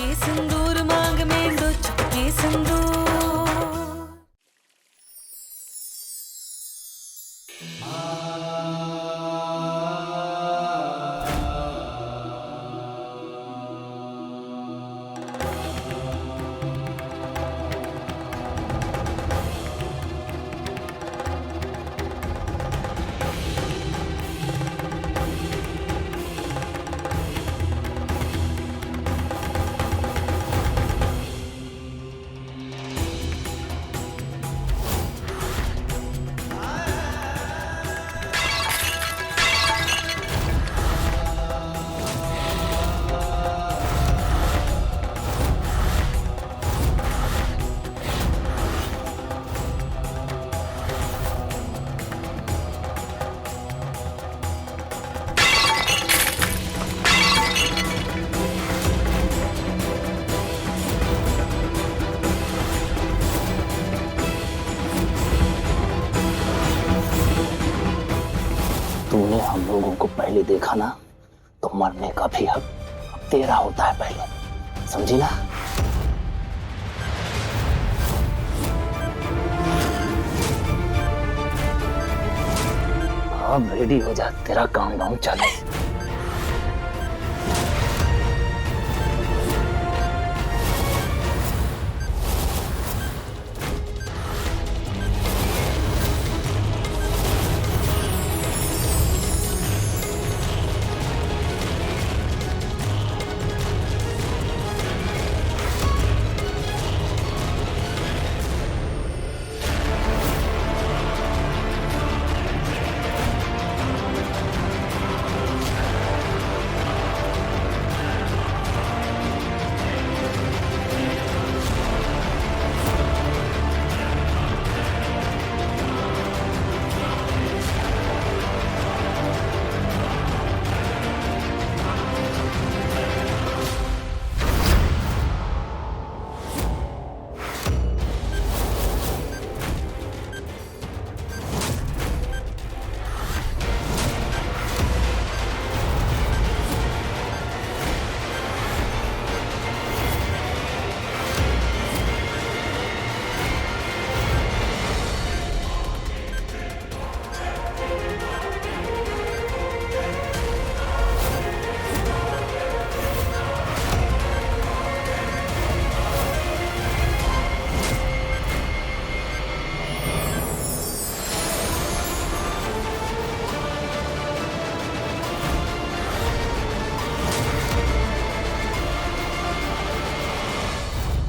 चुटकी सिंदूर मांग में दो चुटकी सिंदूर। तूने हम लोगों को पहले देखा ना, तो मरने का भी हक अब तेरा होता है पहले, समझी ना? अब रेडी हो जा, तेरा काम डाउन चले।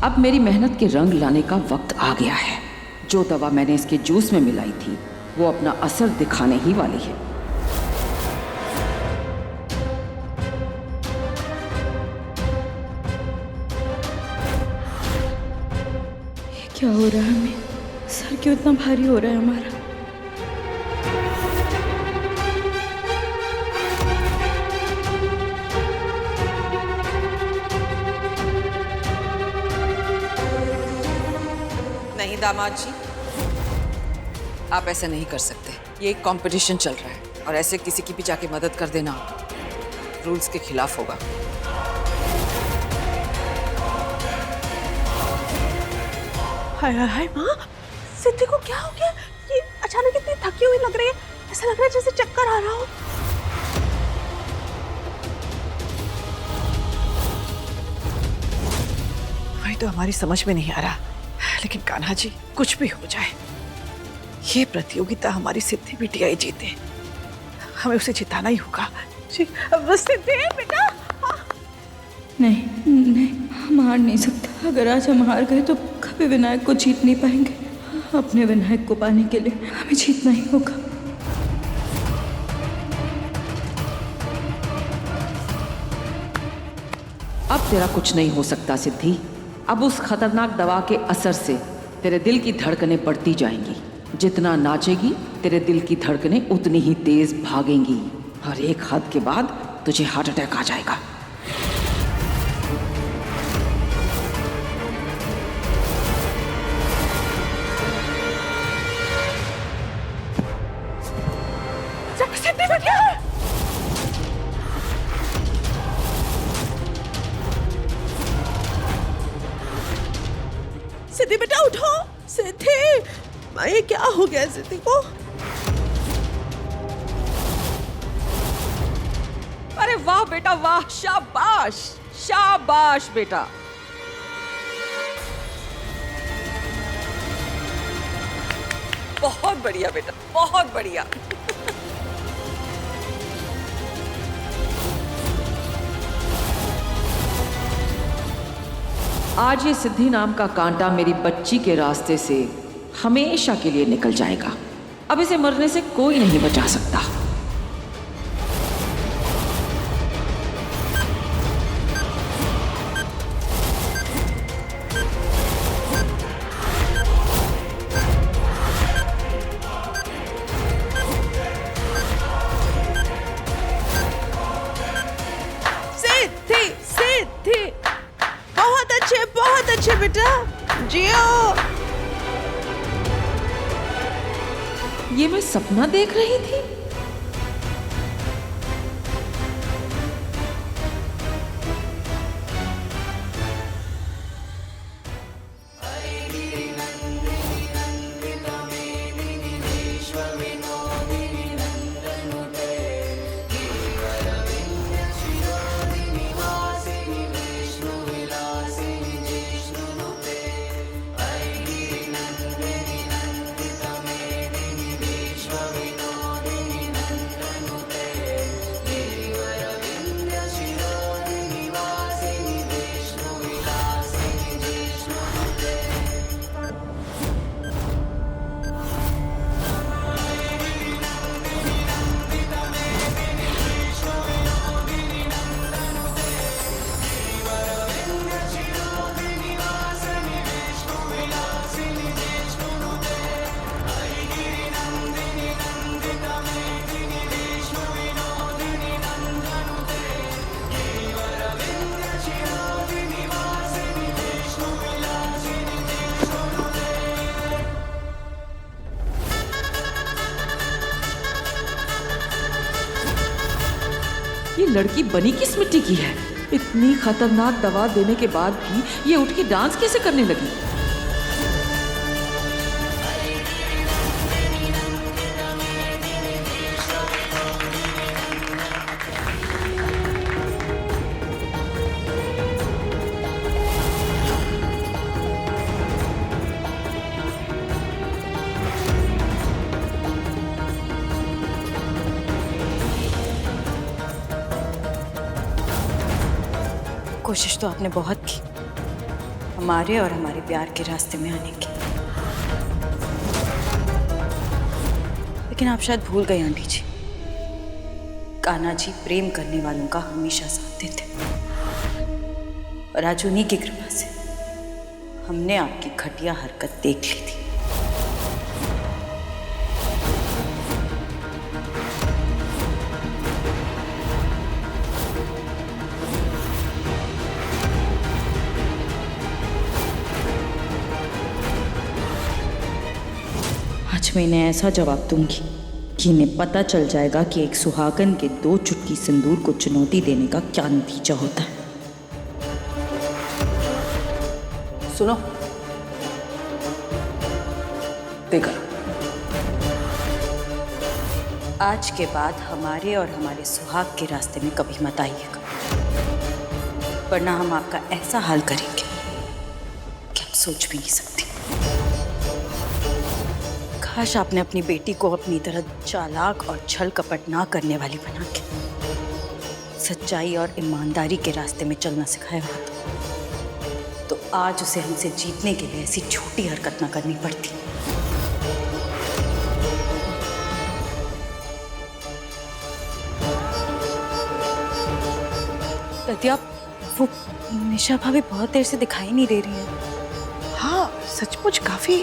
अब मेरी मेहनत के रंग लाने का वक्त आ गया है। जो दवा मैंने इसके जूस में मिलाई थी वो अपना असर दिखाने ही वाली है। ये क्या हो रहा है हमें? सर क्यों इतना भारी हो रहा है हमारा? नहीं दामाद जी, आप ऐसा नहीं कर सकते। ये एक कंपटीशन चल रहा है और ऐसे किसी की भी जाके मदद कर देना रूल्स के खिलाफ होगा। हाय हाय हाय माँ, सिद्धि को क्या हो गया? ये अचानक इतनी थकी हुई लग रही है, ऐसा लग रहा है जैसे चक्कर आ रहा हो। वही तो हमारी समझ में नहीं आ रहा। लेकिन कान्हा जी, कुछ भी हो जाए, ये प्रतियोगिता हमारी सिद्धि बिटिया ही जीते, हमें उसे जिताना ही होगा। सिद्धि बेटा, नहीं नहीं, हम हार नहीं सकते। अगर आज हम हार गए तो कभी विनायक को जीत नहीं पाएंगे। अपने विनायक को पाने के लिए हमें जीतना ही होगा। अब तेरा कुछ नहीं हो सकता सिद्धि। अब उस खतरनाक दवा के असर से तेरे दिल की धड़कनें बढ़ती जाएंगी। जितना नाचेगी तेरे दिल की धड़कनें उतनी ही तेज भागेंगी और एक हद के बाद तुझे हार्ट अटैक आ जाएगा। सिद्धि बेटा उठो। सिद्धि, ये क्या हो गया सिद्धि को? अरे वाह बेटा वाह, शाबाश शाबाश बेटा। बहुत बढ़िया बेटा, बहुत बढ़िया। आज ये सिद्धि नाम का कांटा मेरी बच्ची के रास्ते से हमेशा के लिए निकल जाएगा। अब इसे मरने से कोई नहीं बचा सकता। बहुत अच्छे बेटा, जियो। ये मैं सपना देख रही थी। ये लड़की बनी किस मिट्टी की है? इतनी खतरनाक दवा देने के बाद भी ये उठ के डांस कैसे करने लगी? कोशिश तो आपने बहुत की हमारे और हमारे प्यार के रास्ते में आने की, लेकिन आप शायद भूल गए आंटी जी, कान्हा जी प्रेम करने वालों का हमेशा साथ देते, और आज उन्हीं की कृपा से हमने आपकी घटिया हरकत देख ली थी। आज मैं इन्हें ऐसा जवाब दूंगी कि इन्हें पता चल जाएगा कि एक सुहागन के 2 चुटकी सिंदूर को चुनौती देने का क्या नतीजा होता है। सुनो, देखा, आज के बाद हमारे और हमारे सुहाग के रास्ते में कभी मत आइएगा, वरना हम आपका ऐसा हाल करेंगे कि आप सोच भी नहीं सकते। काश आपने अपनी बेटी को अपनी तरह चालाक और छल कपट ना करने वाली बना के सच्चाई और ईमानदारी के रास्ते में चलना सिखाया होता, तो आज उसे हमसे जीतने के लिए ऐसी छोटी हरकत ना करनी पड़ती। दतिया, वो निशा भाभी बहुत देर से दिखाई नहीं दे रही है। हाँ सचमुच काफी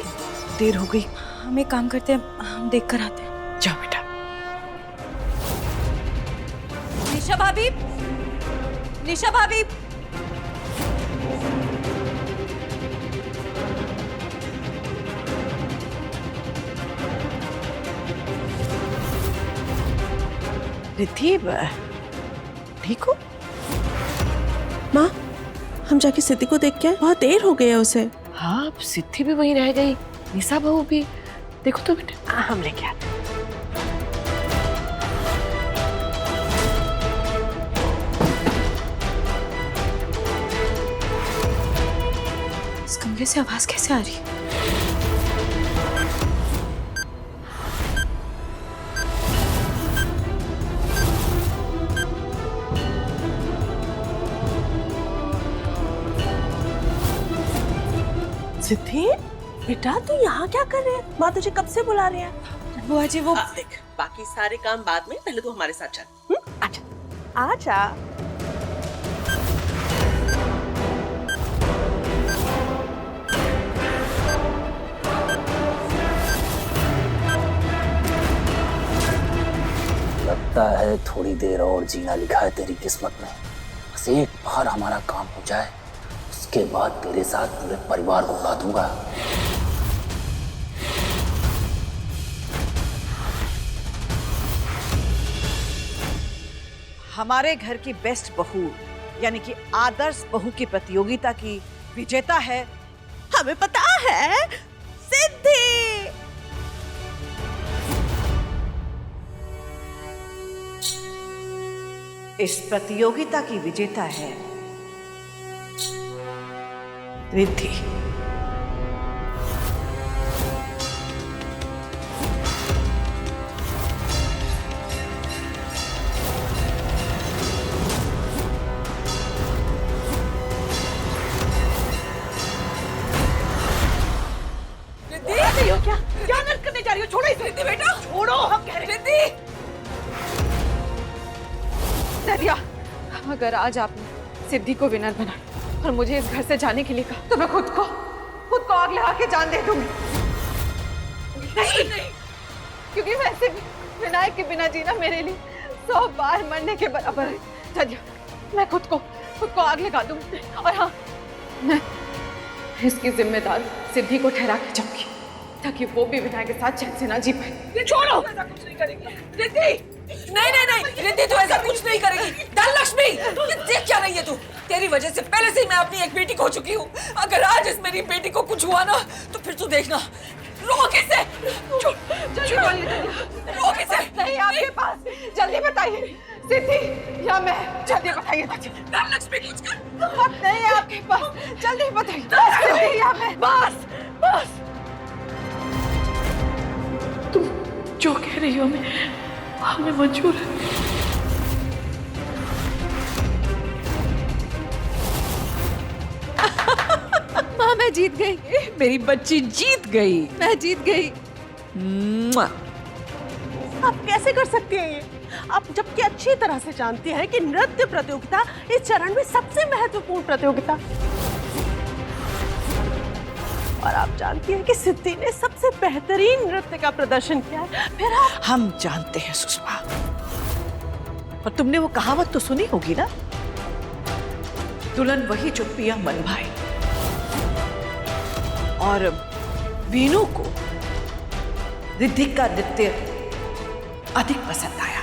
देर हो गई। हम एक काम करते हैं, हम देख कर आते हैं। जाओ बेटा। निशा भाभी, निशा भाभी, रिद्धि ठीक हो? माँ, हम जाके सिद्धि को देख के आए, बहुत देर हो गई है उसे। हाँ, अब सिद्धि भी वहीं रह गई, निशा बहू भी। देखो तो बेटा, हम लेके आते हैं। इस कमरे से आवाज कैसे आ रही है? सिद्धि बेटा तू यहाँ क्या कर रहे हैं? माँ तुझे कब से बुला रहे हैं। बुआ जी वो देख बाकी सारे काम बाद में, पहले तू हमारे साथ चल। अच्छा आजा। लगता है थोड़ी देर और जीना लिखा है तेरी किस्मत में। बस एक बार हमारा काम हो जाए, उसके बाद तेरे साथ पूरे परिवार को उड़ा दूंगा। हमारे घर की बेस्ट बहू यानी कि आदर्श बहू की प्रतियोगिता की विजेता है। हमें पता है सिद्धि। इस प्रतियोगिता की विजेता है रिद्धि। क्या नर्क करने जा रही हो? छोड़ो इसे रिद्धि बेटा, छोड़ो, हम कह रहे हैं। रिद्धि दरिया, अगर आज आपने सिद्धि को विनर बनाया और मुझे इस घर से जाने के लिए कहा तो मैं खुद को आग लगा के जान दे दूंगी। नहीं, क्योंकि वैसे भी विनायक के बिना जीना मेरे लिए 100 बार मरने के बराबर है। दरिया, मैं खुद को आग लगा दूंगी और हाँ, मैं इसकी जिम्मेदार सिद्धि को ठहरा के जाऊंगी ताकि वो भी विनायक के साथ चैन से ना जी पाए। छोड़ो, ऐसा कुछ नहीं करेगी रिद्धि। नहीं रिद्धि, तू ऐसा कुछ नहीं करेगी। धनलक्ष्मी, ये देख क्या रही है तू? तेरी वजह से पहले से ही मैं अपनी एक बेटी खो चुकी हूँ। अगर आज इस मेरी बेटी को कुछ हुआ ना तो फिर तू देखना। रोक इसे, रोक इसे। नहीं आपके पास, जल्दी बताइए सिद्धि या मैं। जल्दी बताइए धनलक्ष्मी, कुछ कर। वक्त नहीं है आपके पास, जल्दी बताइए सिद्धि या मैं। बस तुम जो कह रही हो हमें मंजूर है। माँ मैं जीत गई, मेरी बच्ची जीत गई। मैं जीत गई। आप कैसे कर सकती हैं ये? आप जबकि अच्छी तरह से जानती हैं कि नृत्य प्रतियोगिता इस चरण में सबसे महत्वपूर्ण प्रतियोगिता, और आप जानती हैं कि सिद्धि ने सबसे बेहतरीन नृत्य का प्रदर्शन किया है। फिर आप हम जानते हैं सुषमा, और तुमने वो कहावत तो सुनी होगी ना, दुल्हन वही जो पिया मन भाए। और वीनू को रिद्धि का नृत्य अधिक पसंद आया,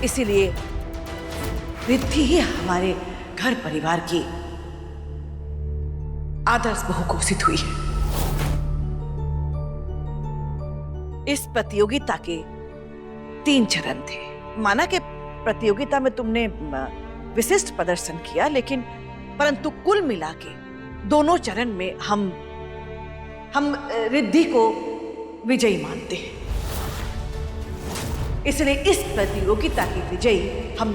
इसीलिए रिद्धि ही हमारे घर परिवार की आदर्श बहू घोषित हुई है। इस प्रतियोगिता के 3 चरण थे। माना कि प्रतियोगिता में तुमने विशिष्ट प्रदर्शन किया, लेकिन परंतु कुल मिला के दोनों चरण में हम रिद्धि को विजयी मानते हैं। इसलिए इस प्रतियोगिता की विजयी हम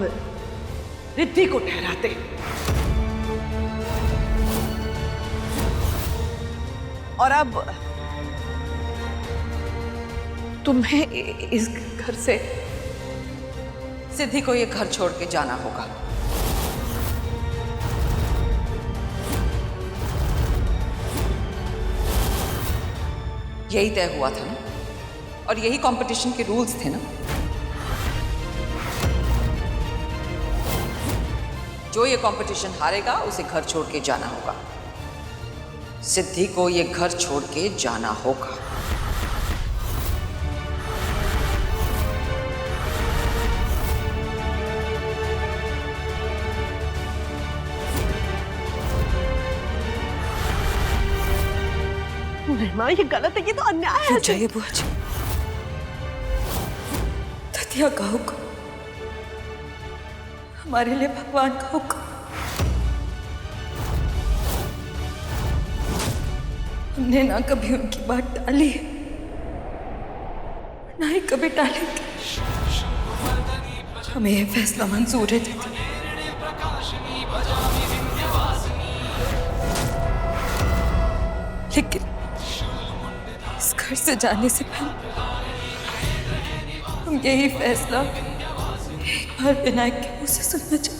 रिद्धि को ठहराते हैं। और अब तुम्हें इस घर से सिद्धि को ये घर छोड़ के जाना होगा। यही तय हुआ था ना, और यही कंपटीशन के रूल्स थे ना। जो ये कंपटीशन हारेगा उसे घर छोड़ के जाना होगा। सिद्धि को ये घर छोड़ के जाना होगा। नहीं माँ, ये गलत है, ये तो अन्याय है। रुक जाइए बुआ जी, दतिया का हुक्म हमारे लिए भगवान का हुक्म। हमने ना कभी उनकी बात टाली है, ना ही कभी टालेंगे। हमें यह फैसला मंजूर है दीदी। लेकिन इस घर से जाने से पहले हम यही फैसला एक बार विनायक के मुंह से सुनना चाहते।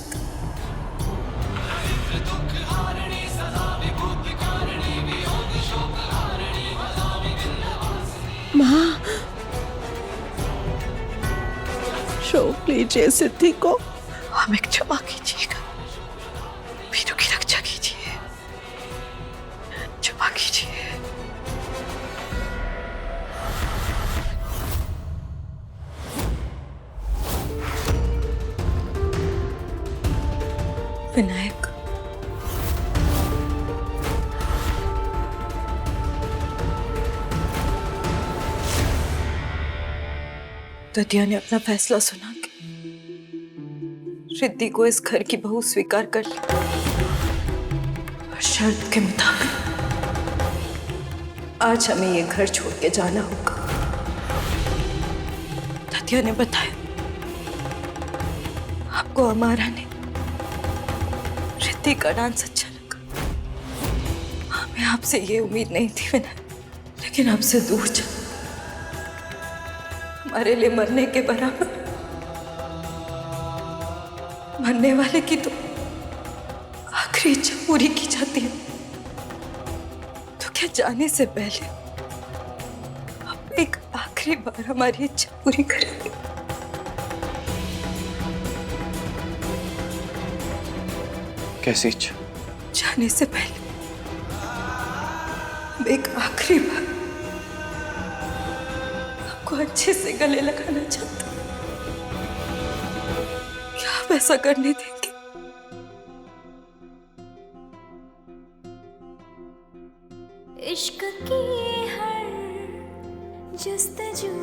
माँ, शोक लीजिए सिद्धि को, हमें क्षमा कीजिएगा, मीनू की रक्षा कीजिए, क्षमा कीजिए। विनायक, दतिया ने अपना फैसला सुना के रिद्धि को इस घर की बहू स्वीकार कर ली, और शर्त के मुताबिक आज हमें ये घर छोड़ के जाना होगा। दतिया ने बताया आपको हमारा ने रिद्धि का डांस अच्छा लगा। हमें आपसे ये उम्मीद नहीं थी विनायक, लेकिन आपसे दूर जा हमारे लिए मरने के बराबर। मरने वाले की तो आखिरी इच्छा पूरी की जाती है, तो क्या जाने से पहले आप एक आखिरी बार हमारी इच्छा पूरी करेंगे? कैसी इच्छा? जाने से पहले हम एक आखिरी बार आपको अच्छे से गले लगाना चाहते हैं। क्या आप ऐसा करने देंगे? इश्क की हर जस्तजू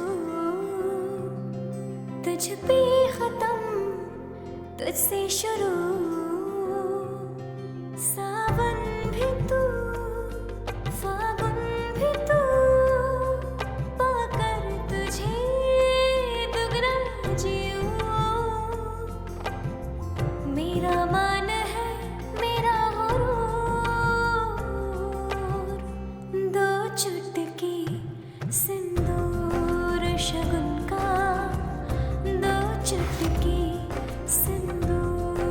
तुझ पे खत्म, तुझसे शुरू। सावन भी तू, फागुन भी तू, पाकर तुझे दुगना जियूं। मेरा मान है मेरा गुरूर, दो चुटकी सिंदूर शगुन का, दो चुटकी सिंदूर,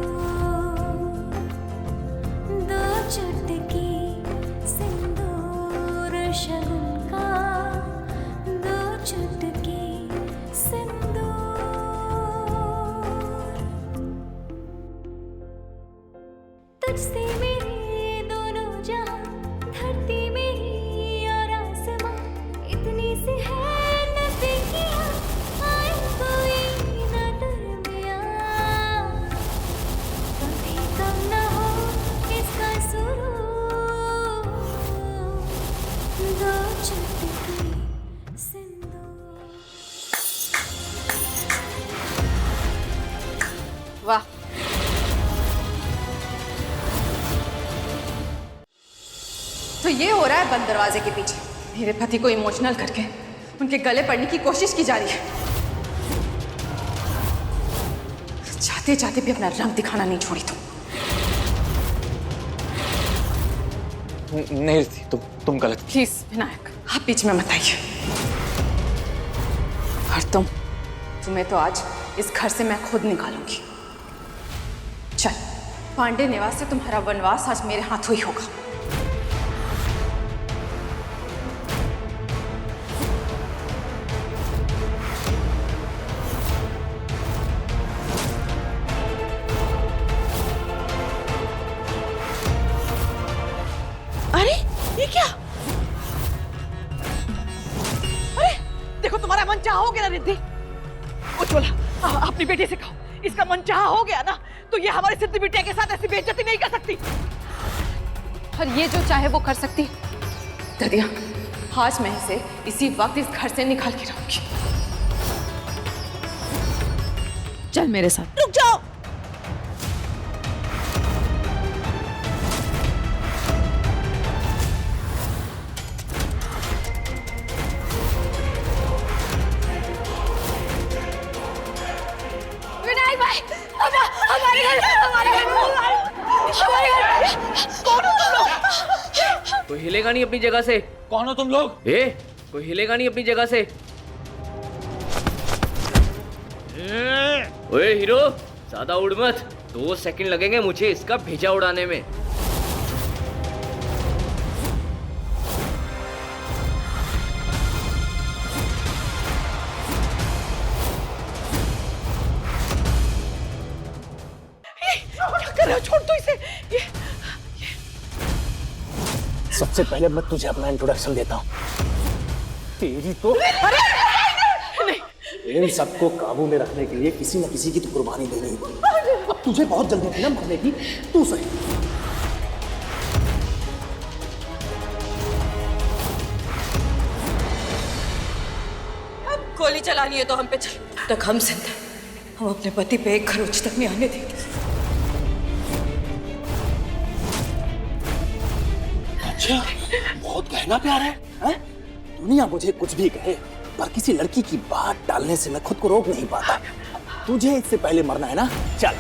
दो चुटकी सिंदूर शगुन का, दो चुटकी सिंदूर। तुझसे मेरे दोनों जहां, धरती मेरी और आसमां, इतनी सी है नजदीकियां, आए कोई न दरमियां। कभी कम न हो इसका सुरूर, दो चुटकी सिंदूर। वाह, तो ये हो रहा है बंद दरवाजे के पीछे। मेरे पति को इमोशनल करके उनके गले पड़ने की कोशिश की जा रही है। चाहते चाहते भी अपना रंग दिखाना नहीं छोड़ी तुम। नहीं थी तुम गलत। प्लीज विनायक, आप बीच में मत आइए। और तुम्हें तो आज इस घर से मैं खुद निकालूंगी। चल, पांडे निवास से तुम्हारा वनवास आज मेरे हाथों ही होगा। अरे ये क्या? अरे देखो, तुम्हारा मन चाहा हो गया ना रिद्धि। उज्ज्वला, अपनी बेटी से कहो, इसका मन चाहा हो गया ना तो ये हमारी सिद्धि बिटिया के साथ ऐसी बेइज्जती नहीं कर सकती। और ये जो चाहे वो कर सकती। ददिया, आज मैं इसे इसी वक्त इस घर से निकाल के रहूंगी। चल मेरे साथ। रुक जाओ। विनायक भाई, हमारे घर कौन हो तुम लोग? कोई हिलेगा नहीं अपनी जगह से। कौन हो तुम लोग? कोई हिलेगा नहीं अपनी जगह से। ओए हीरो, ज्यादा उड़ मत। 2 सेकंड लगेंगे मुझे इसका भेजा उड़ाने में। क्या कर रहे हो? छोड़ दो इसे। सबसे पहले मैं तुझे अपना इंट्रोडक्शन देता हूँ। तेरी तो इन सबको काबू में रखने के लिए किसी न किसी की तो कुर्बानी देनी ही पड़ी। अब तुझे बहुत जल्दी थी ना मरने की, तू सही। अब गोली चलानी है तो हम पे चल। तब तक हम जिंदा, हम अपने पति पे एक खरोच तक नहीं आने देंगे। अच्छा, बहुत गहना प्यार है, हैं? दुनिया मुझे कुछ भी कहे, पर किसी लड़की की बात डालने से मैं खुद को रोक नहीं पाता। तुझे इससे पहले मरना है ना? चल।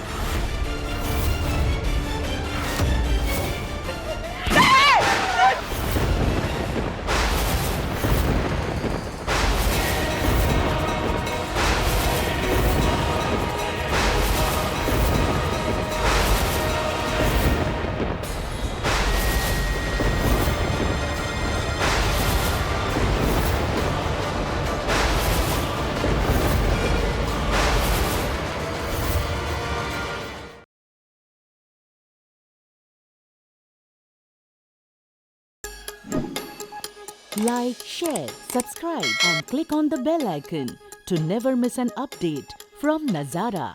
Like, share, subscribe and click on the bell icon to never miss an update from Nazara.